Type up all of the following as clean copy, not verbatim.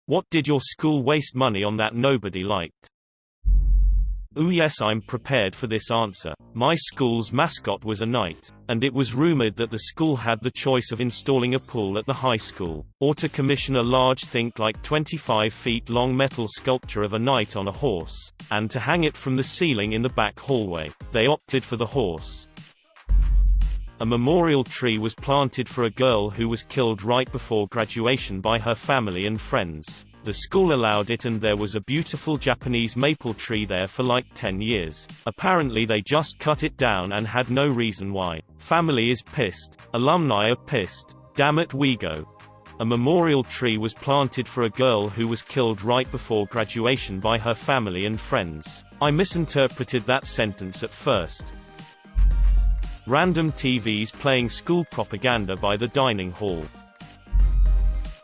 What did your school waste money on that nobody liked? Ooh, yes, I'm prepared for this answer. My school's mascot was a knight, and it was rumored that the school had the choice of installing a pool at the high school, or to commission a large, think like 25 feet long metal sculpture of a knight on a horse, and to hang it from the ceiling in the back hallway. They opted for the horse. A memorial tree was planted for a girl who was killed right before graduation by her family and friends. The school allowed it, and there was a beautiful Japanese maple tree there for like 10 years. Apparently they just cut it down and had no reason why. Family is pissed. Alumni are pissed. Damn it, we go. A memorial tree was planted for a girl who was killed right before graduation by her family and friends. I misinterpreted that sentence at first. Random TVs playing school propaganda by the dining hall.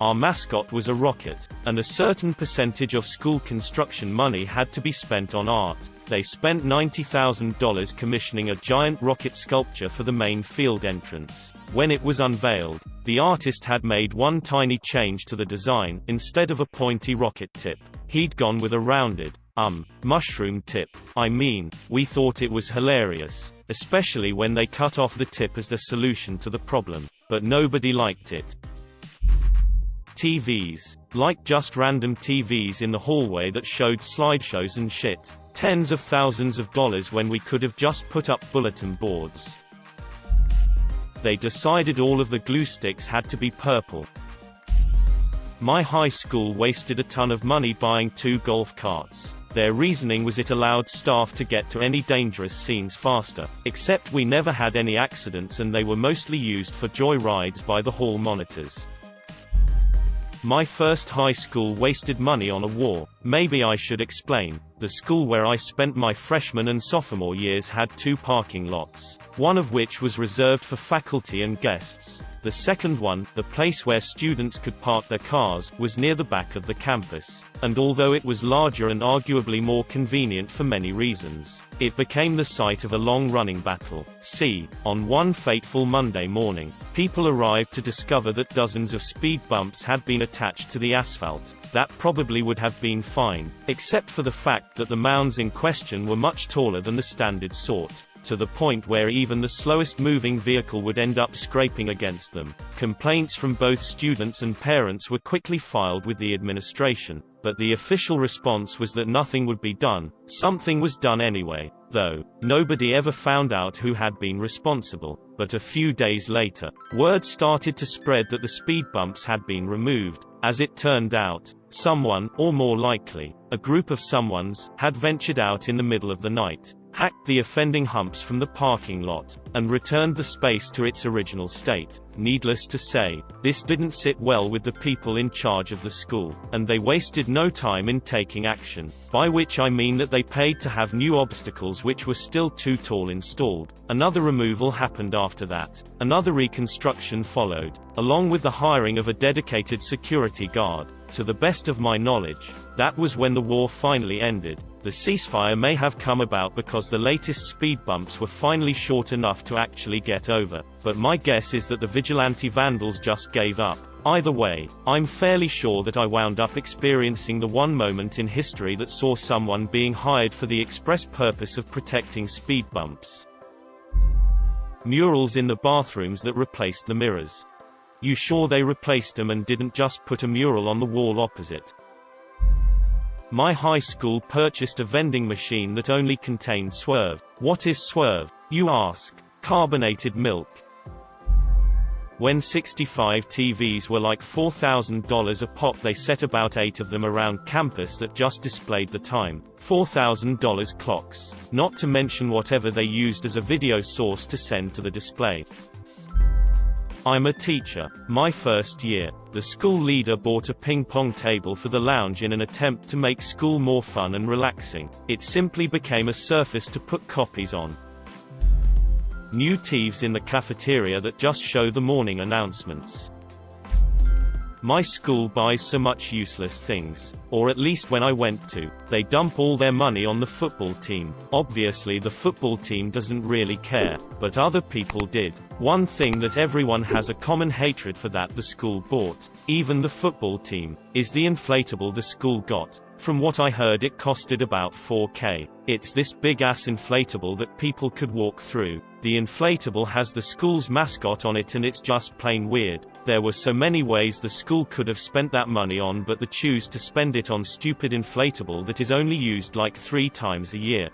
Our mascot was a rocket, and a certain percentage of school construction money had to be spent on art. They spent $90,000 commissioning a giant rocket sculpture for the main field entrance. When it was unveiled, the artist had made one tiny change to the design. Instead of a pointy rocket tip, he'd gone with a rounded, mushroom tip. I mean, we thought it was hilarious, especially when they cut off the tip as the solution to the problem, but nobody liked it. TVs. Like just random TVs in the hallway that showed slideshows and shit. Tens of thousands of dollars when we could have just put up bulletin boards. They decided all of the glue sticks had to be purple. My high school wasted a ton of money buying 2 golf carts. Their reasoning was it allowed staff to get to any dangerous scenes faster. Except we never had any accidents, and they were mostly used for joy rides by the hall monitors. My first high school wasted money on a war. Maybe I should explain. The school where I spent my freshman and sophomore years had 2 parking lots, one of which was reserved for faculty and guests. The second one, the place where students could park their cars, was near the back of the campus. And although it was larger and arguably more convenient for many reasons, it became the site of a long-running battle. See, on one fateful Monday morning, people arrived to discover that dozens of speed bumps had been attached to the asphalt. That probably would have been fine, except for the fact that the mounds in question were much taller than the standard sort, to the point where even the slowest moving vehicle would end up scraping against them. Complaints from both students and parents were quickly filed with the administration, but the official response was that nothing would be done. Something was done anyway, though. Nobody ever found out who had been responsible. But a few days later, word started to spread that the speed bumps had been removed. As it turned out, someone, or more likely, a group of someones, had ventured out in the middle of the night, hacked the offending humps from the parking lot, and returned the space to its original state. Needless to say, this didn't sit well with the people in charge of the school, and they wasted no time in taking action, by which I mean that they paid to have new obstacles which were still too tall installed. Another removal happened after that. Another reconstruction followed, along with the hiring of a dedicated security guard. To the best of my knowledge, that was when the war finally ended. The ceasefire may have come about because the latest speed bumps were finally short enough to actually get over, but my guess is that the vigilante vandals just gave up. Either way, I'm fairly sure that I wound up experiencing the one moment in history that saw someone being hired for the express purpose of protecting speed bumps. Murals in the bathrooms that replaced the mirrors. You sure they replaced them and didn't just put a mural on the wall opposite? My high school purchased a vending machine that only contained Swerve. What is Swerve, you ask? Carbonated milk. When 65 TVs were like $4,000 a pop, they set about 8 of them around campus that just displayed the time. $4,000 clocks. Not to mention whatever they used as a video source to send to the display. I'm a teacher. My first year, the school leader bought a ping-pong table for the lounge in an attempt to make school more fun and relaxing. It simply became a surface to put copies on. New TVs in the cafeteria that just show the morning announcements. My school buys so much useless things. Or at least when I went to, they dump all their money on the football team. Obviously the football team doesn't really care, but other people did. One thing that everyone has a common hatred for that the school bought, even the football team, is the inflatable the school got. From what I heard it costed about $4,000. It's this big ass inflatable that people could walk through. The inflatable has the school's mascot on it and it's just plain weird. There were so many ways the school could have spent that money on, but they choose to spend it on stupid inflatable that is only used like 3 times a year.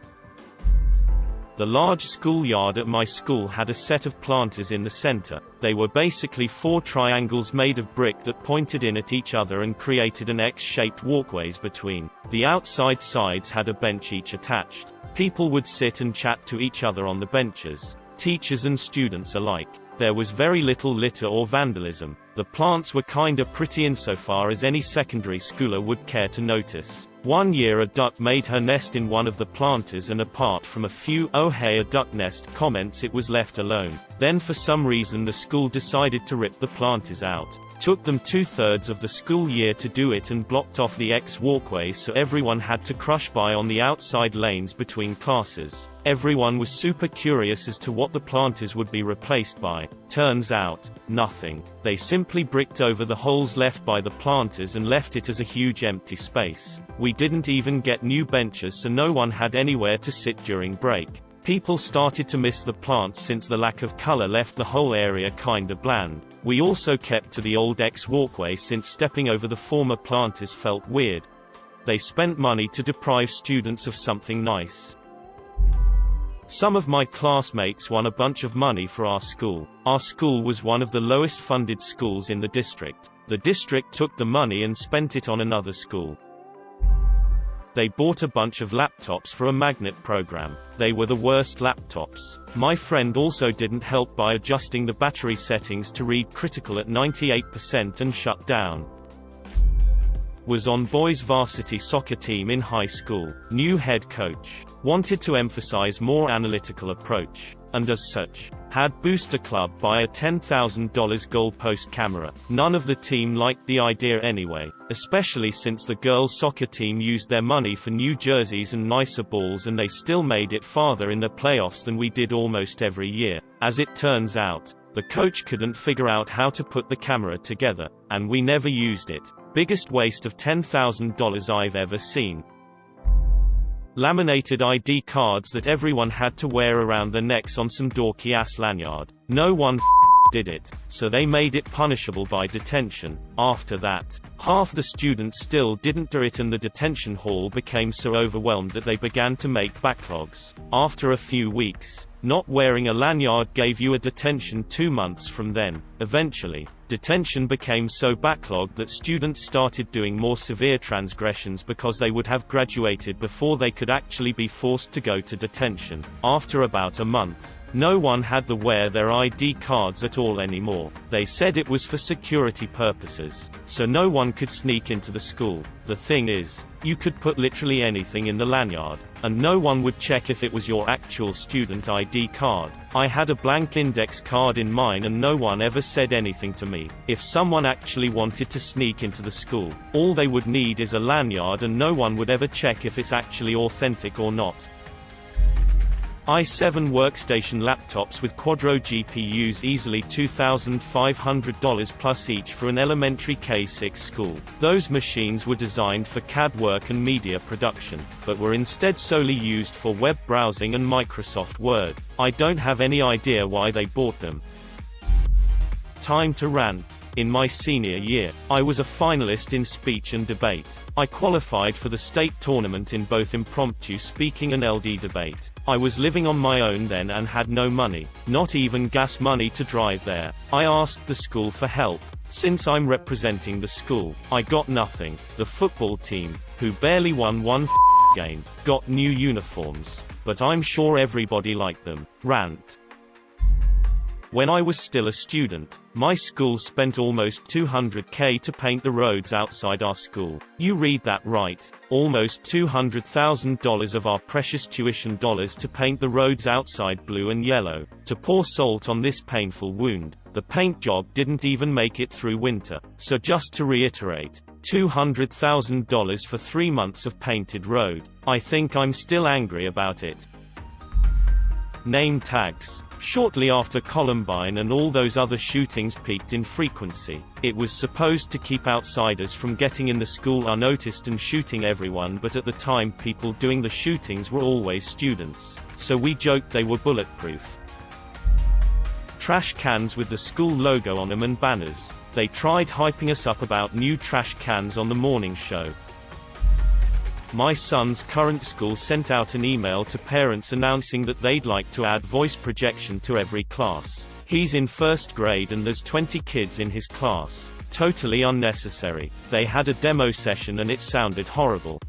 The large schoolyard at my school had a set of planters in the center. They were basically 4 triangles made of brick that pointed in at each other and created an X-shaped walkways between. The outside sides had a bench each attached. People would sit and chat to each other on the benches, teachers and students alike. There was very little litter or vandalism. The plants were kinda pretty insofar as any secondary schooler would care to notice. One year a duck made her nest in one of the planters, and apart from a few "oh hey a duck nest" comments it was left alone. Then for some reason the school decided to rip the planters out. Took them 2/3 of the school year to do it and blocked off the X walkway so everyone had to crush by on the outside lanes between classes. Everyone was super curious as to what the planters would be replaced by. Turns out, nothing. They simply bricked over the holes left by the planters and left it as a huge empty space. We didn't even get new benches, so no one had anywhere to sit during break. People started to miss the plants since the lack of color left the whole area kinda bland. We also kept to the old X walkway since stepping over the former planters felt weird. They spent money to deprive students of something nice. Some of my classmates won a bunch of money for our school. Our school was one of the lowest funded schools in the district. The district took the money and spent it on another school. They bought a bunch of laptops for a magnet program. They were the worst laptops. My friend also didn't help by adjusting the battery settings to read critical at 98% and shut down. Was on boys' varsity soccer team in high school. New head coach. Wanted to emphasize more analytical approach. And as such, had Booster Club buy a $10,000 goalpost camera. None of the team liked the idea anyway, especially since the girls' soccer team used their money for new jerseys and nicer balls, and they still made it farther in the playoffs than we did almost every year. As it turns out, the coach couldn't figure out how to put the camera together, and we never used it. Biggest waste of $10,000 I've ever seen. Laminated ID cards that everyone had to wear around their necks on some dorky-ass lanyard. No one did it, so they made it punishable by detention. After that, half the students still didn't do it, and the detention hall became so overwhelmed that they began to make backlogs. After a few weeks, not wearing a lanyard gave you a detention 2 months from then. Eventually, detention became so backlogged that students started doing more severe transgressions because they would have graduated before they could actually be forced to go to detention. After about a month, no one had to wear their ID cards at all anymore. They said it was for security purposes, so no one could sneak into the school. The thing is, you could put literally anything in the lanyard, and no one would check if it was your actual student ID card. I had a blank index card in mine and no one ever said anything to me. If someone actually wanted to sneak into the school, all they would need is a lanyard and no one would ever check if it's actually authentic or not. i7 workstation laptops with Quadro GPUs, easily $2,500 plus each for an elementary K-6 school. Those machines were designed for CAD work and media production, but were instead solely used for web browsing and Microsoft Word. I don't have any idea why they bought them. Time to rant. In my senior year, I was a finalist in speech and debate. I qualified for the state tournament in both impromptu speaking and LD debate. I was living on my own then and had no money, not even gas money to drive there. I asked the school for help. Since I'm representing the school, I got nothing. The football team, who barely won one game, got new uniforms, but I'm sure everybody liked them. Rant. When I was still a student, My school spent almost $200K to paint the roads outside our school. You read that right. Almost $200,000 of our precious tuition dollars to paint the roads outside blue and yellow. To pour salt on this painful wound, the paint job didn't even make it through winter. So just to reiterate, $200,000 for 3 months of painted road. I think I'm still angry about it. Name tags. Shortly after Columbine and all those other shootings peaked in frequency, it was supposed to keep outsiders from getting in the school unnoticed and shooting everyone, but at the time people doing the shootings were always students, so we joked they were bulletproof. Trash cans with the school logo on them and banners. They tried hyping us up about new trash cans on the morning show. My son's current school sent out an email to parents announcing that they'd like to add voice projection to every class. He's in first grade and there's 20 kids in his class. Totally unnecessary. They had a demo session and it sounded horrible.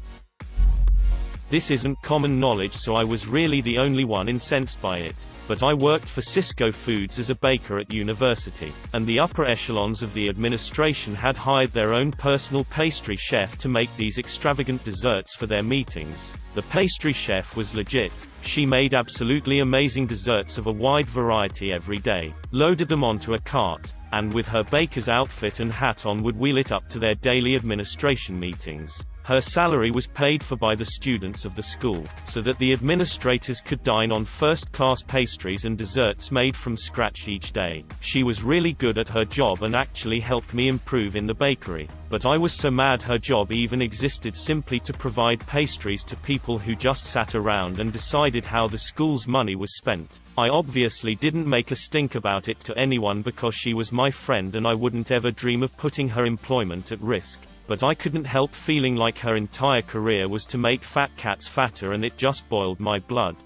This isn't common knowledge, so I was really the only one incensed by it. But I worked for Cisco Foods as a baker at university, and the upper echelons of the administration had hired their own personal pastry chef to make these extravagant desserts for their meetings. The pastry chef was legit. She made absolutely amazing desserts of a wide variety every day, loaded them onto a cart, and with her baker's outfit and hat on would wheel it up to their daily administration meetings. Her salary was paid for by the students of the school, so that the administrators could dine on first-class pastries and desserts made from scratch each day. She was really good at her job and actually helped me improve in the bakery. But I was so mad her job even existed simply to provide pastries to people who just sat around and decided how the school's money was spent. I obviously didn't make a stink about it to anyone because she was my friend and I wouldn't ever dream of putting her employment at risk. But I couldn't help feeling like her entire career was to make fat cats fatter, and it just boiled my blood.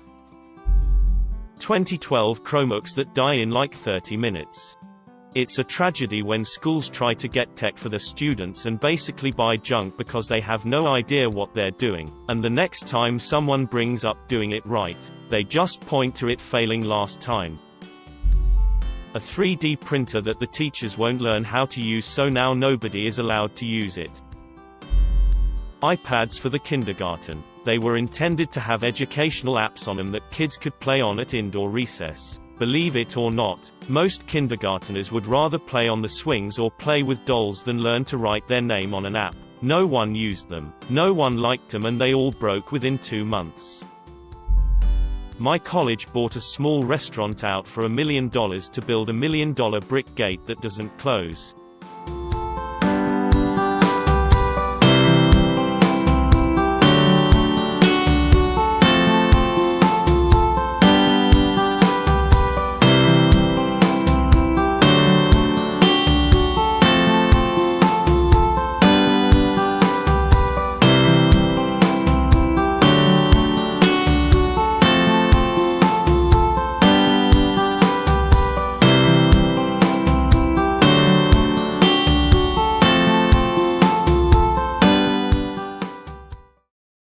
2012 Chromebooks that die in like 30 minutes. It's a tragedy when schools try to get tech for their students and basically buy junk because they have no idea what they're doing, and the next time someone brings up doing it right, they just point to it failing last time. A 3D printer that the teachers won't learn how to use, so now nobody is allowed to use it. iPads for the kindergarten. They were intended to have educational apps on them that kids could play on at indoor recess. Believe it or not, most kindergarteners would rather play on the swings or play with dolls than learn to write their name on an app. No one used them. No one liked them, and they all broke within 2 months. My college bought a small restaurant out for $1 million to build $1 million brick gate that doesn't close.